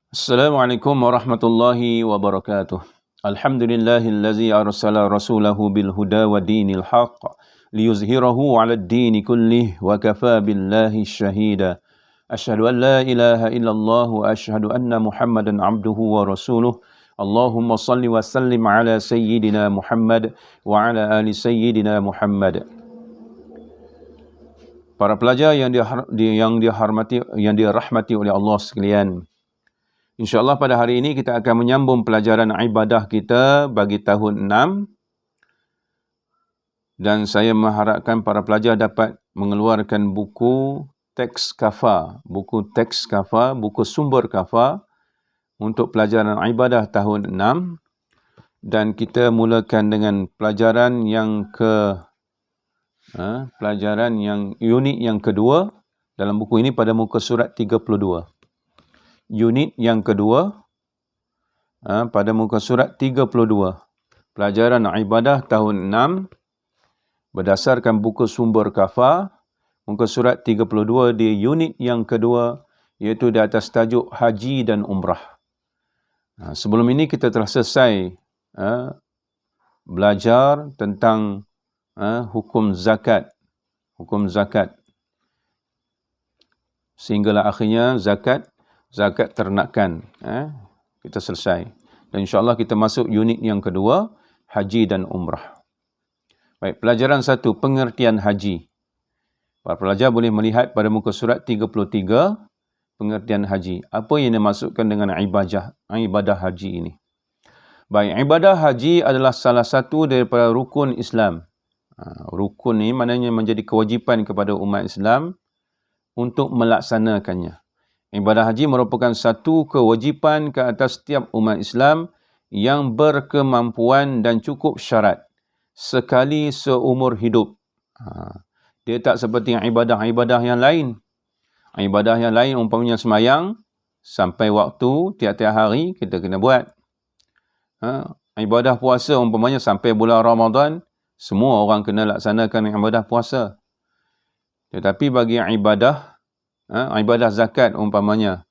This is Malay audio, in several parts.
Assalamualaikum warahmatullahi wabarakatuh. Alhamdulillahillazi arsala rasulahu bil huda wa dinil haqq liyuzhirahu 'ala ad-din kullih wa kafa billahi syahida. Asyhadu an la ilaha illallah wa asyhadu anna Muhammadan 'abduhu wa rasuluh. Allahumma salli wa sallim 'ala sayyidina Muhammad wa 'ala ali sayyidina Muhammad. Para pelajar yang dirahmati oleh Allah sekalian. InsyaAllah pada hari ini kita akan menyambung pelajaran ibadah kita bagi tahun 6. Dan saya mengharapkan para pelajar dapat mengeluarkan buku teks kafa, buku sumber kafa untuk pelajaran ibadah tahun 6. Dan kita mulakan dengan pelajaran yang unit yang kedua dalam buku ini pada muka surat 32. Unit yang kedua pada muka surat 32. Pelajaran ibadah tahun 6 berdasarkan buku sumber kafa, muka surat 32 di unit yang kedua, iaitu di atas tajuk haji dan umrah. Sebelum ini kita telah selesai belajar tentang hukum zakat. Sehinggalah akhirnya zakat ternakan. Kita selesai. Dan insyaAllah kita masuk unit yang kedua, haji dan umrah. Baik, pelajaran 1, pengertian haji. Para pelajar boleh melihat pada muka surat 33, pengertian haji. Apa yang dimaksudkan dengan ibadah haji ini? Baik, ibadah haji adalah salah satu daripada rukun Islam. Rukun ini maknanya menjadi kewajipan kepada umat Islam untuk melaksanakannya. Ibadah haji merupakan satu kewajipan ke atas setiap umat Islam yang berkemampuan dan cukup syarat sekali seumur hidup. Dia tak seperti ibadah-ibadah yang lain. Ibadah yang lain umpamanya semayang, sampai waktu tiap-tiap hari kita kena buat. Ibadah puasa umpamanya sampai bulan Ramadan, semua orang kena laksanakan ibadah puasa. Tetapi bagi ibadah zakat umpamanya,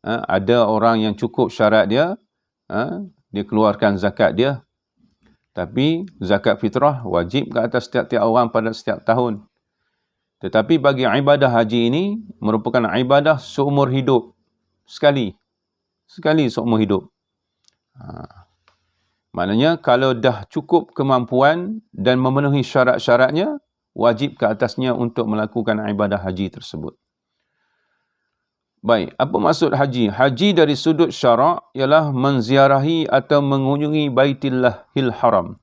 ada orang yang cukup syarat dia, dia keluarkan zakat dia. Tapi zakat fitrah wajib ke atas setiap-tiap orang pada setiap tahun. Tetapi bagi ibadah haji ini merupakan ibadah seumur hidup. Sekali seumur hidup. Maknanya kalau dah cukup kemampuan dan memenuhi syarat-syaratnya, wajib ke atasnya untuk melakukan ibadah haji tersebut. Baik, apa maksud haji? Haji dari sudut syarak ialah menziarahi atau mengunjungi Baitillahil Haram.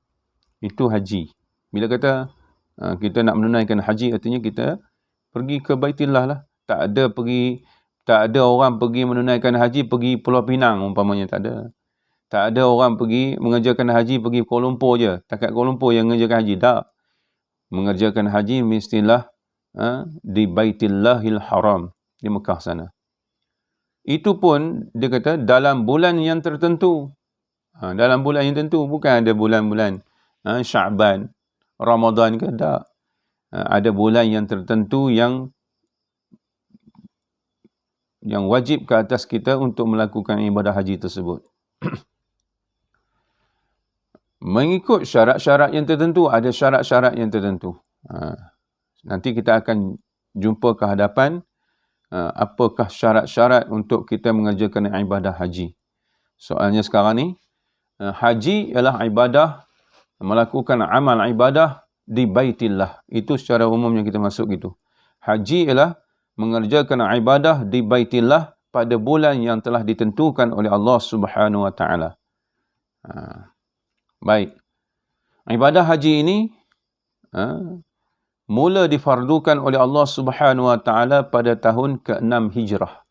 Itu haji. Bila kata kita nak menunaikan haji, artinya kita pergi ke Baitillah lah. Tak ada orang pergi menunaikan haji pergi Pulau Pinang umpamanya, tak ada. Tak ada orang pergi mengerjakan haji pergi Kuala Lumpur je. Takat Kuala Lumpur yang mengerjakan haji, tak. Mengerjakan haji mestilah di Baitillahil Haram, di Mekah sana. Itu pun dia kata dalam bulan yang tertentu. Dalam bulan yang tertentu, bukan ada bulan-bulan Sya'ban, Ramadan ke, tak. Ada bulan yang tertentu yang wajib ke atas kita untuk melakukan ibadah haji tersebut. Mengikut syarat-syarat yang tertentu, ada syarat-syarat yang tertentu. Nanti kita akan jumpa ke hadapan apakah syarat-syarat untuk kita mengerjakan ibadah haji. Soalnya sekarang ni, haji ialah ibadah, melakukan amal ibadah di Baitillah. Itu secara umumnya kita masuk gitu. Haji ialah mengerjakan ibadah di Baitillah pada bulan yang telah ditentukan oleh Allah Subhanahu wa taala. Baik. Ibadah haji ini mula difardukan oleh Allah Subhanahu wa taala pada tahun ke-6 Hijrah.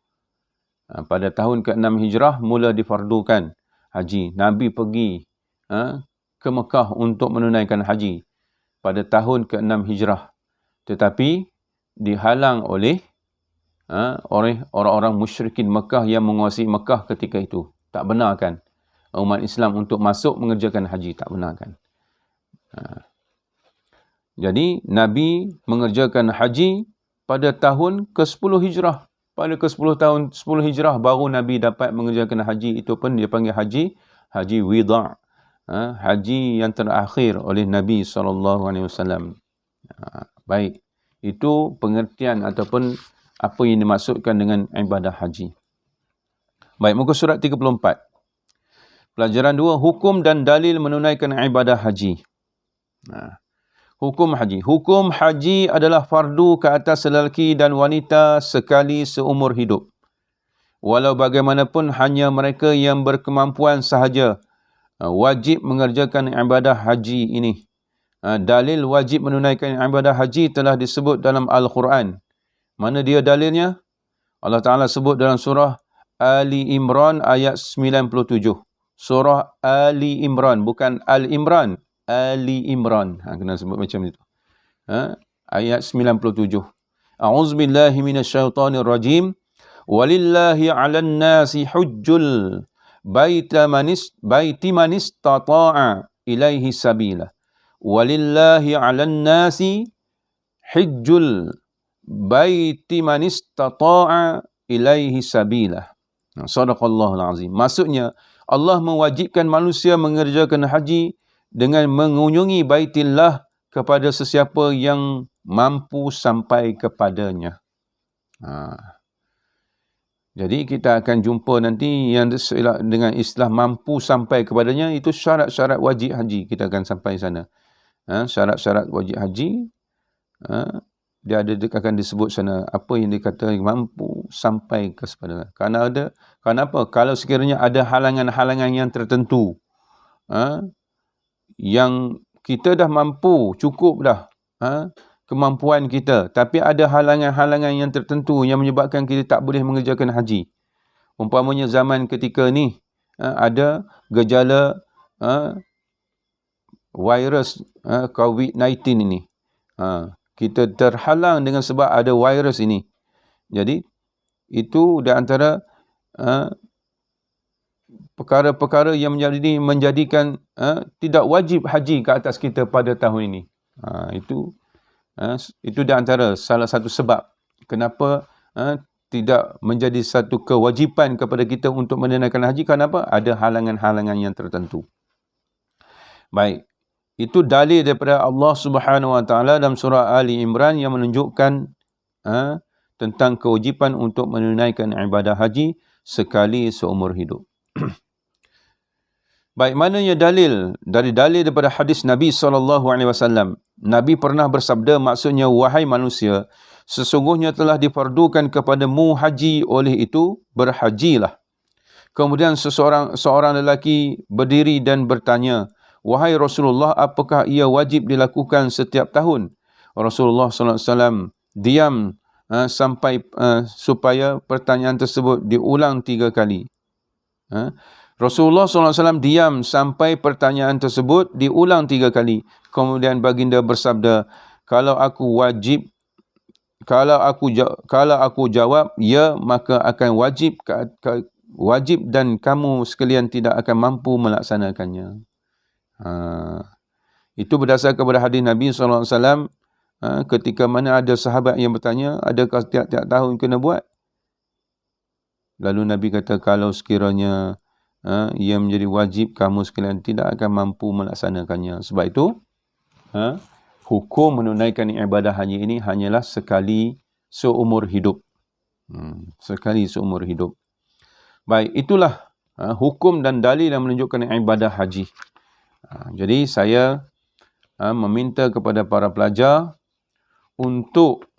Pada tahun ke-6 Hijrah mula difardukan haji. Nabi pergi ke Mekah untuk menunaikan haji pada tahun ke-6 Hijrah. Tetapi dihalang oleh orang-orang musyrikin Mekah yang menguasai Mekah ketika itu. Tak benarkan umat Islam untuk masuk mengerjakan haji, tak benarkan. Jadi Nabi mengerjakan haji pada tahun ke-10 Hijrah. pada ke-10 tahun 10 Hijrah baru Nabi dapat mengerjakan haji. Itu pun dia panggil haji wida'. Haji yang terakhir oleh Nabi SAW. Baik. Itu pengertian ataupun apa yang dimaksudkan dengan ibadah haji. Baik, muka surat 34. Pelajaran 2, hukum dan dalil menunaikan ibadah haji. Hukum haji. Hukum haji adalah fardu ke atas lelaki dan wanita sekali seumur hidup. Walau bagaimanapun hanya mereka yang berkemampuan sahaja wajib mengerjakan ibadah haji ini. Dalil wajib menunaikan ibadah haji telah disebut dalam Al-Quran. Mana dia dalilnya? Allah Ta'ala sebut dalam surah Ali Imran ayat 97. Surah Ali Imran, bukan Al-Imran. Ali Imran. Kena sebut macam itu. Ayat 97. A'udzubillahi minasyaitonir rajim. Walillahi 'alan nasi hujjul baiti man istata'a ilaihi sabila. Walillahi 'alan nasi hujjul baiti man istata'a ilaihi sabila. Sadaqallahul azim. Maksudnya Allah mewajibkan manusia mengerjakan haji dengan mengunjungi Baitillah kepada sesiapa yang mampu sampai kepadanya. Jadi kita akan jumpa nanti yang dengan istilah mampu sampai kepadanya, itu syarat-syarat wajib haji. Kita akan sampai sana. Syarat-syarat wajib haji, dia akan disebut sana apa yang dikata mampu sampai kepada. Kerana apa? Kalau sekiranya ada halangan-halangan yang tertentu, yang kita dah mampu, cukup dah kemampuan kita, tapi ada halangan-halangan yang tertentu yang menyebabkan kita tak boleh mengerjakan haji. Umpamanya zaman ketika ni ada gejala virus COVID-19 ini. Kita terhalang dengan sebab ada virus ini. Jadi itu di antara perkara-perkara yang menjadikan tidak wajib haji ke atas kita pada tahun ini. Itu di antara salah satu sebab kenapa tidak menjadi satu kewajipan kepada kita untuk menunaikan haji. Kenapa? Ada halangan-halangan yang tertentu. Baik. Itu dalil daripada Allah Subhanahu Wa Taala dalam surah Ali Imran yang menunjukkan tentang kewajipan untuk menunaikan ibadah haji sekali seumur hidup. Baik, mananya dalil? Dari dalil daripada hadis Nabi SAW. Nabi pernah bersabda, maksudnya, wahai manusia, sesungguhnya telah difardukan kepadamu haji, oleh itu berhajilah. Kemudian seorang lelaki berdiri dan bertanya, wahai Rasulullah, apakah ia wajib dilakukan setiap tahun? Rasulullah SAW diam sampai supaya pertanyaan tersebut diulang 3 kali. Rasulullah SAW diam sampai pertanyaan tersebut diulang 3 kali. Kemudian baginda bersabda, kalau aku jawab ya, maka akan wajib dan kamu sekalian tidak akan mampu melaksanakannya. Itu berdasar kepada hadis Nabi SAW ketika mana ada sahabat yang bertanya, adakah tiap-tiap tahun kena buat? Lalu Nabi kata, kalau sekiranya ia menjadi wajib, kamu sekalian tidak akan mampu melaksanakannya. Sebab itu hukum menunaikan ibadah haji ini hanyalah sekali seumur hidup. Sekali seumur hidup. Baik, itulah hukum dan dalil yang menunjukkan ibadah haji. Jadi saya meminta kepada para pelajar untuk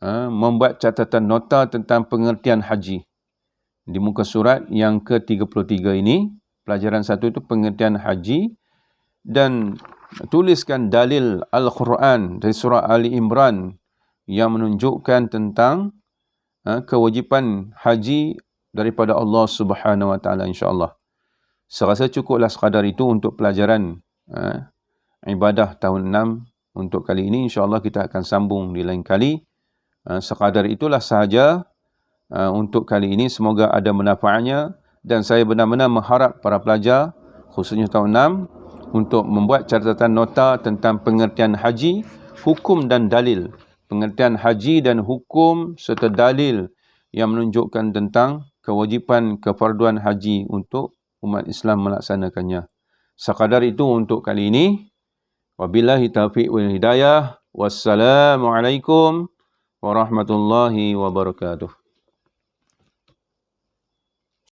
membuat catatan nota tentang pengertian haji. Di muka surat yang ke-33 ini, pelajaran 1 itu pengertian haji, dan tuliskan dalil Al-Quran dari surah Ali Imran yang menunjukkan tentang kewajipan haji daripada Allah Subhanahu Wa Taala, insya-Allah. Saya rasa cukuplah sekadar itu untuk pelajaran ibadah tahun 6 untuk kali ini. InsyaAllah kita akan sambung di lain kali. Sekadar itulah sahaja untuk kali ini. Semoga ada manfaatnya, dan saya benar-benar mengharap para pelajar khususnya tahun 6 untuk membuat catatan nota tentang pengertian haji, hukum dan dalil. Pengertian haji dan hukum serta dalil yang menunjukkan tentang kewajipan kefarduan haji untuk umat Islam melaksanakannya. Sekadar itu untuk kali ini. Wabillahi taufiq wal hidayah. Wassalamualaikum warahmatullahi wabarakatuh.